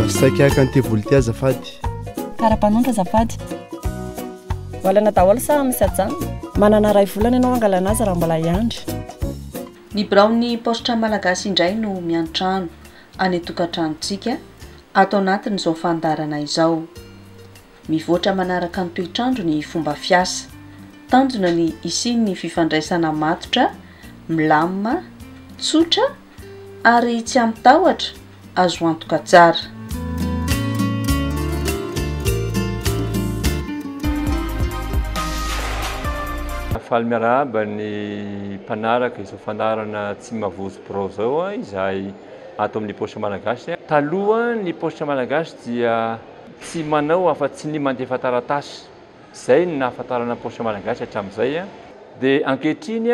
sakiaka antevoly ty azafady karapanontra azafady volana daholo sa misy ajana manana ray volana ianao angalana azy raha mbola iandry ny braony postra malagasy indray no miantrano any tokantranontsika ato anatiny izao fandarana izao mivoatra manaraka ny toetrandro ny fomba fiasa tanjona ny isin'ny fifandraisana matotra milamina tsotra ary tsy ampitahotra azo antoka tsara faly miarahaba ny mpanaraka izao fandarana tsy mavozo pro zao izay ato amin'ny postra malagasy taloha ny postra malagasy dia tsy manao afa-tsy ny mandefa taratasy zay ny nahafantarana postra malagasy hatramin'izay dia ankehitriny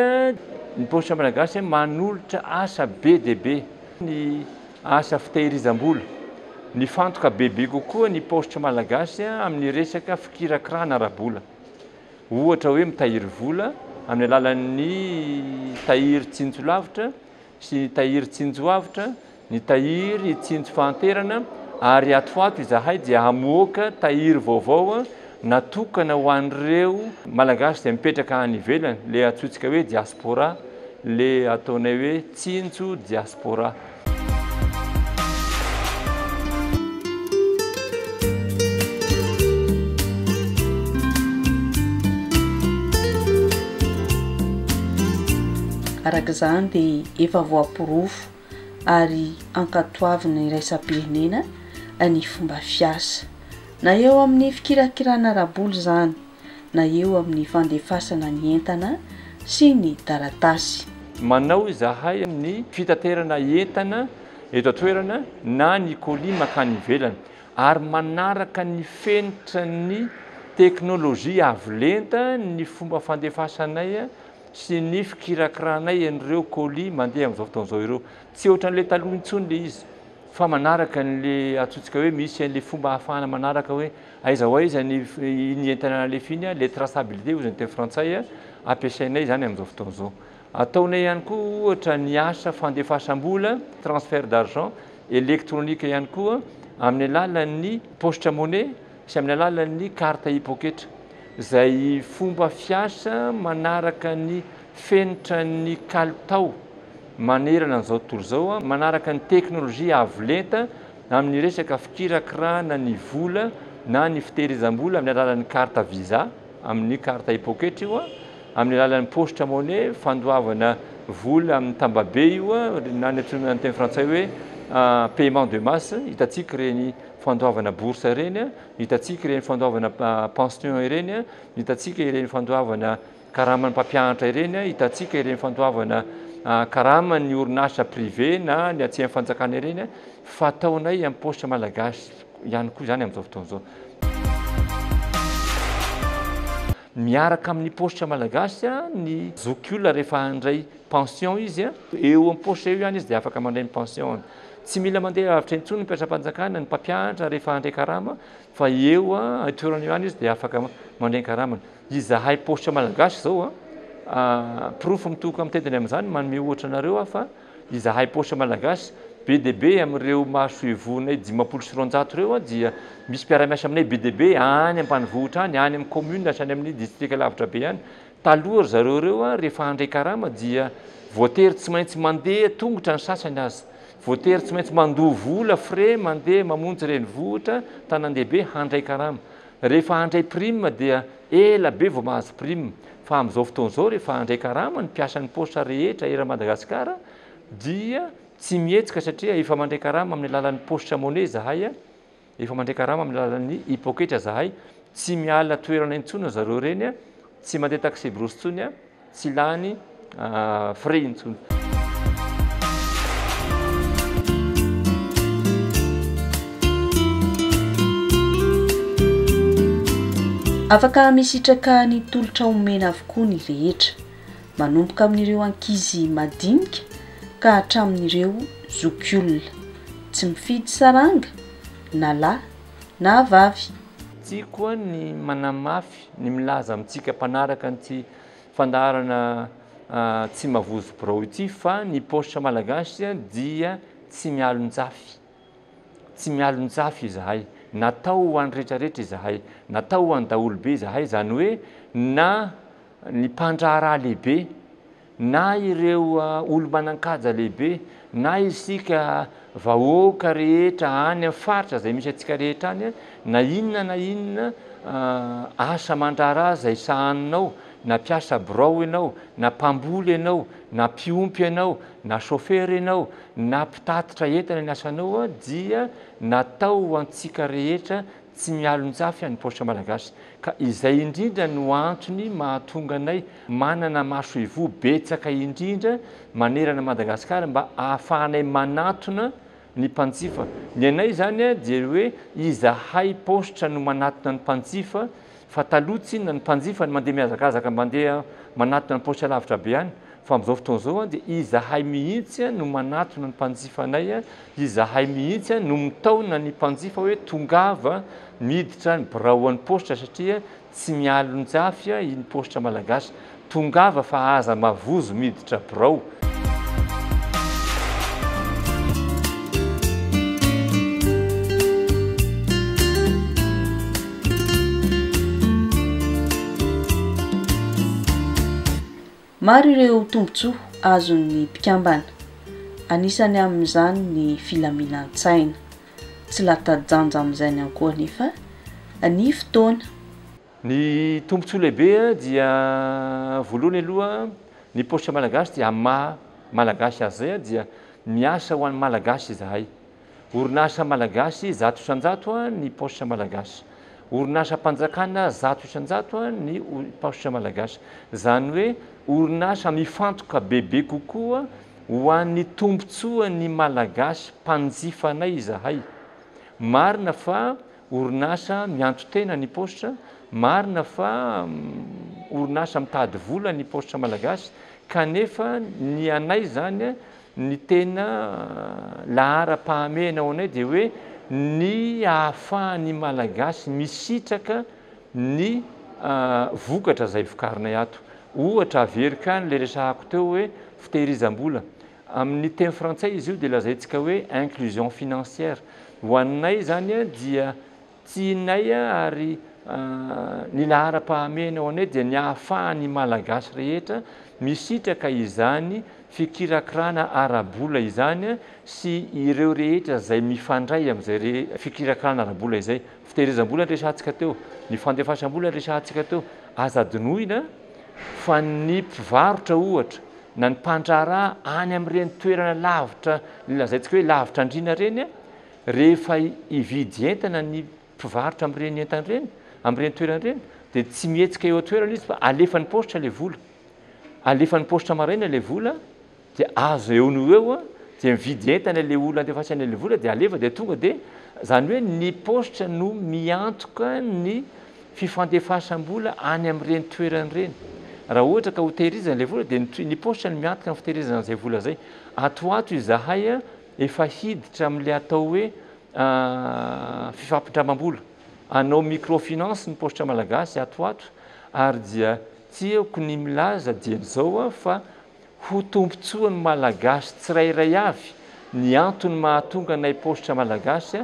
ny postra malagasy manolotra asa be dia be ny asa fitehirizam-bola ny fantoka bebe kokoa ny postra malagasy amin'ny resaka fikirakirana ara-bola ohatra hoe mitahiry vola amin'ny alalan'ny tahiry tsinjolavitra sy tahiry tsinjoavitra ny tahiry tsinjo fahanterana ary atoato izahay dia hamoaka tahiry vaovao natokana ho an'ireo malagasy dia mipetraka any ivelany le atsotsika hoe diaspora le ataonay hoe tsinjo diaspora araka izany dia efa voaporofo ary ankatoavina iraisam-pirenena ny fomba fiasa na eo amin'ny fikirakirana ara-bola izany na eo amin'ny fandefasana ny entana sy ny taratasy manao izahay ny fitaterana entana eto atoerana na ny colis makany ivelany ary manaraka ny fenitra ny teknôlôjia avolenta ny fomba fandefasanay sy ny fikirakiranay an'ireo colis mandeha amin'izao fotoan'izao ireo tsy ohatran'ilay taloha intsony le izy fa manaraka n'le atsotsika hoe misy an'le fomba ahafahana manaraka hoe aiza ho aiza ny entana alefiny le traçabilité ozy ny teny frantsay ampiasainay zany amin'izao fotoan'izao ataonay ihany koa ohatra ny asa fandefasam-bola transfert d'argent électronique ihany koa amin'ny alalan'ny postre monnaie sy amin'ny alalan'ny carte hypoketra izay fomba fiasa manaraka ny fenitra ny kalitao manerana an'izao tontolo izao manaraka ny teknôlôjia avolenta amin'ny resaka fikirakirana ny vola na ny fitehirizam-bola amin'ny alalan'ny carte visa amin'ny carte hypoketra io amin'ny alalan'ny postre monnaie fandoavana vola amin'ny tambabe io na ny antsoina ny teny frantsay hoe paiement de masse hitantsika ireny fandoavana bourse ireny hitantsika ireny fandoavana pension ireny hitantsika ireny fandoavana karaman'ny mpampianatra ireny hitantsika ireny fandoavana karaman'ny orinasa privé na ny atsehan'ny fanjakana ireny fataonay amin'ny postra malagasy ihany koa zany amin'izao fotoan'izao miaraka amin'ny postra malagasy ny zokiola rehefa handray pension izy eo amin'ny postra eo ihany izy dia afaka mandray ny pension tsy mila mandeha avitra intsony ny mpiasa-panjakana ny mpampianatra rehefa handray karama fa eo toerana io ihany izy dia afaka mandray karamana izahay postra malagasy zao profo mitoko amin'ny tendany amin'izany manome ohatra anareo fa izahay postra malagasy be dia be amin'ireo mahasoevonay 500 sy 400 ireo dia misy mpiara-miasa aminay be dia be any ambanivohitra any amin'ny commune sy any amin'ny district lavitra be any taloha zareo ireo rehefa handray karama dia voatery tsy maintsy mandeha tongotra ny sasany azy voatery tsy maintsy mandoha vola frais mandeha mamonjy reny vohitra tanàn-dehibe handray karama rehefa handray prime dia ela be vao mahazo prime fa amin'izao fotoan'izao rehefa handray karama ny mpiasan'ny postra rehetra era Madagasikara dia tsy mihetsika satria efa mandray karama amin'ny alalan'ny postra monnaie zahay efa mandray karama amin'ny alalan'ny hypoketra zahay tsy miala toerana intsony zareo reny tsy mandeha taxi brosy intsony tsy lany frais intsony afaka misitraka ny tolotra omena avokoa ny rehetra manomboka amin'ireo ankizy madinika ka hatramin'ireo zokiolona tsy mifidy saranga na lahy na vavy tsy koa ny manamafy ny milaza amintsika mpanaraka ny fandarana tsy mavozo pro ity fa ny postra malagasy dia tsy mialon-jafy tsy mialonjafy izahay, natao ho an'ny rehetrarehetra izahay, natao ho an'ny daolobe izahay, zany hoe na ny mpandraharaha lehibe, na ireo olo manan-kaja lehibe, na isika vahoaka rehetra any amin'ny faritra zay misy atsika rehetra any, na inona asa mandraharaha zay sahaninao, na mpiasa birao ianao, na mpamboly ianao, na mpiompy ianao, na chauffeur ianao, na mpitatitra entana ny asanao, dia natao ho antsika rehetra tsy mialonjafy any paostra malagasy. Ka izay indrindra no antony mahatonga anay manana maso ivoho betsaka indrindra manerana Madagasikara mba ahafahanay manatona ny mpanjifa. Ny anay zany dia hoe izahay paostra no manatona ny mpanjifa, fa taloha tsy inona ny mpanjifa ny mandeha mihazakazaka mandeha manatona ny paostra lavitra be any, fa amin'izao fotoana izao dia izahay mihitsy no manatona ny mpanjifa anay, izahay mihitsy no mitaona ny mpanjifa hoe tongava miditra ny biraon'ny paostra satria tsy mialonjafy iny paostra malagasy, tongava fa aza mavozo miditra birao. Maro ireo tombontsoa azon'ny mpikambana, anisany amin'izany ny filaminan-tsaina, tsy latadanja amin'izany ihany koa nefa ny fotoana. Ny tombontsoa lehibe dia voalohany aloha ny paostra malagasy dia maha malagasy azy zay dia miasa ho an'ny malagasy izahay. Orinasa malagasy 100 isan-jato ny paostra malagasy. Orinasa mpanjakana 100 isan-jato ny paostra malagasy. Zany hoe orinasa mifantoka bebe kokoa ho an'ny tombontsoa ny malagasy mpanjifanay izahay. Marina fa orinasa miantotena ny paostra, marina fa orinasa mitady vola ny paostra malagasy, kanefa ny anay zany ny tena lahara-pahamehana ao anay dia hoe ny ahafahan'ny malagasy misitraka ny vokatra zay vokarinay ato. Ohatra averika ny le resahako teo hoe fitehirizam-bola. Amin'ny teny frantsay izy io dia lazaintsika hoe inclusion financière. Ho anay zany dia tianay ary ny lahara-pahamehana ao anay dia ny ahafahan'ny malagasy rehetra misitraka izany fikirakirana ara-bola izany sy ireo rehetra zay mifandray amin'izay fikirakirana ara-bola izay. Fitehirizam-bola resahantsika teo, ny fandefasam-bola resahantsika teo, aza dinoina fa ny mpivarotra ohatra na ny mpandraharaha any amin'ireny toerana lavitra, lazaintsika hoe lavitra andrina reny, rehefa hividy entana ny mpivarotra amin'ireny entana ireny, amin'ireny toerana ireny, dia tsy mihetsika eo toerana izy fa alefan'ny paostra ilay vola. Alefan'ny paostra maraina ilay vola dia azo eo no eo dia mividy entana ilay olona andefasana ilay vola dia alefa dia tonga dia zany hoe ny paostra no miantoka ny fifandefasam-bola any amin'ireny toerana ireny. Raha ohatra ka ho tehirizana ilay vola dia ny paostra no miantoka ny fitehirizana izay vola izay. Atoato izahay efa hiditra amin'ilay atao hoe fifampindramam-bola. Anao microfinance ny paostra malagasy atoato, ary dia tiako ny milaza dia izao fa ho tombontsoan'ny malagasy tsirairay avy ny antony mahatonga anay paostra malagasy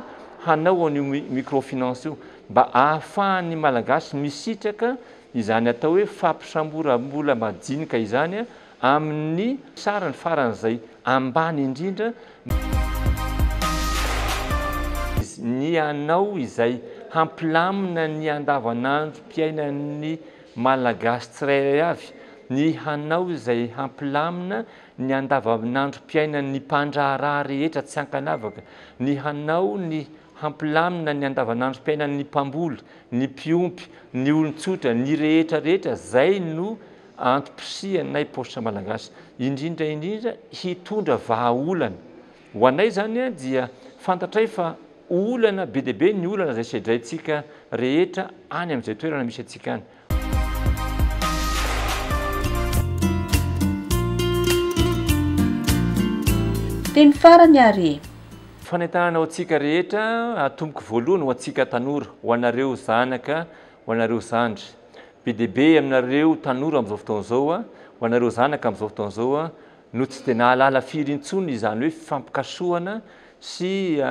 hanao an'io microfinance io, mba ahafahan'ny malagasy misitraka izany atao hoe fampisamboram-bola madinika izany amin'ny sarany faran'izay ambany indrindra. Ny anao izay hampilamina ny andavanandro mpiainan'ny malagasy tsirairay avy, ny hanao izay hampilamina ny andavanandro mpiainan'ny mpandraharaha rehetra tsy ankanavaka, ny hanao ny hampilamina ny andavanandro mpiainan'ny mpamboly, ny mpiompy, ny olon-tsotra, ny rehetra rehetra, zay no antom-pisianay paostra malagasy. Indrindra hitondra vahaolana. Ho anay zany dia fantatray fa olana be dia be ny olana zay sedrayntsika rehetra any amin'izay toerana misy atsika any. Teny farany ary fanentanana ho antsika rehetra, atomboky voalohany ho antsika tanora, ho anareo zanaka, ho anareo zandry. Be dia be aminareo tanora amin'izao fotoana izao, ho anareo zanaka amin'izao fotoana izao, no tsy dia nahalala firintsony izany hoe fifampikasohana sy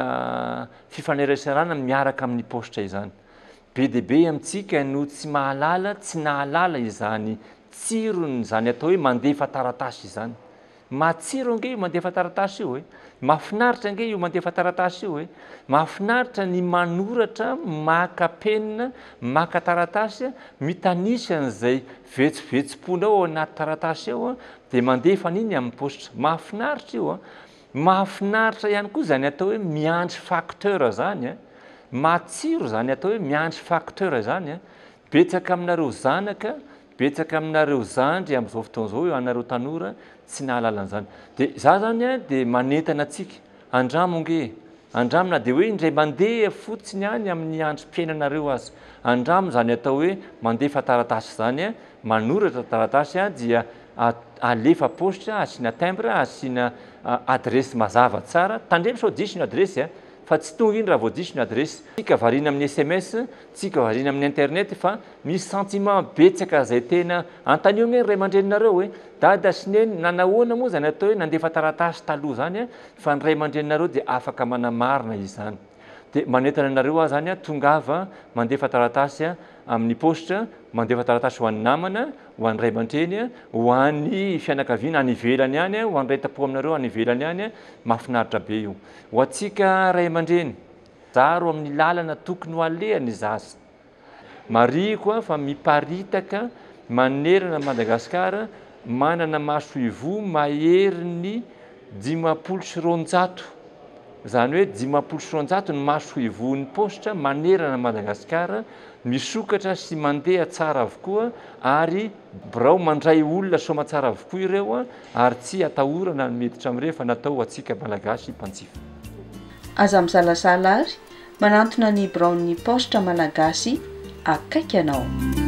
fifanerasarana miaraka amin'ny postra izany. Be deabe amintsika no tsy mahalala tsy nahalala izany tsirony zany atao hoe mandefa taratasy izany. Matsiro ange io mandefa taratasy io e, mahafinaritra ange io mandefa taratasy io e, mahafinaritra ny manoratra maka penina maka taratasy mitanisy an'izay vetsovetsom-pona ao anaty taratasy ao a dia mandefa an'iny amin'ny postra. Mahafinaritra io a. Mahafinaritra ihany koa zany atao hoe miandry facteur zany a. Matsiro zany atao hoe miandry facteur zany a. Betsaka aminareo zanaka, betsaka aminareo zandry amin'izao fotoan'izao eo anareo tanora tsy nahalala an'izany. Dia za zany a dia manentana antsika andramo nge, andramo na dia hoe indray mandeha fotsiny any amin'ny androm-piainanareo azy. Andramo zany atao hoe mandefa taratasy zany a, manoratra taratasy a dia alefa postra, asiana timbre, asiana adresy mazava tsara. Tandremo sao diso ny adresy a, fa tsy tonga iny raha vao diso ny adresy. Tsika variana amin'ny SMS, tsika variana amin'ny internet fa misy sentiment betsaka zay tena antanio gne ray aman-dreninareo hoe dada sy neny nanahoana moa zany atao hoe nandefa taratasy taloha zany a, fa ny ray aman-dreninareo dia afaka manamarina izany. Dia manentana anareo aho zany a tongava mandefa taratasy amin'ny postra, mandefa taratasy ho an'ny namana, ho an'ny ray aman-dreny, ho an'ny fianakaviana any ivelany any, ho an'ny ray tapo aminareo any ivelany any, mahafinaritra be io. Ho antsika ray aman-dreny, zaro amin'ny lalana tokony ho alehany zaza. Mariko fa miparitaka manerana Madagasikara, manana maso ivoho mahery ny 500 zany hoe 500 ny maso ivohon'ny postra manerana Madagasikara, misokatra sy mandeha tsara avokoa ary birao mandray olona soma tsara avokoa ireo ary tsy atahorana ny miditra amin'ireo fa natao atsika malagasy mpanjifa. Aza misalasala ary manantona ny biraon'ny postra malagasy akaiky anao.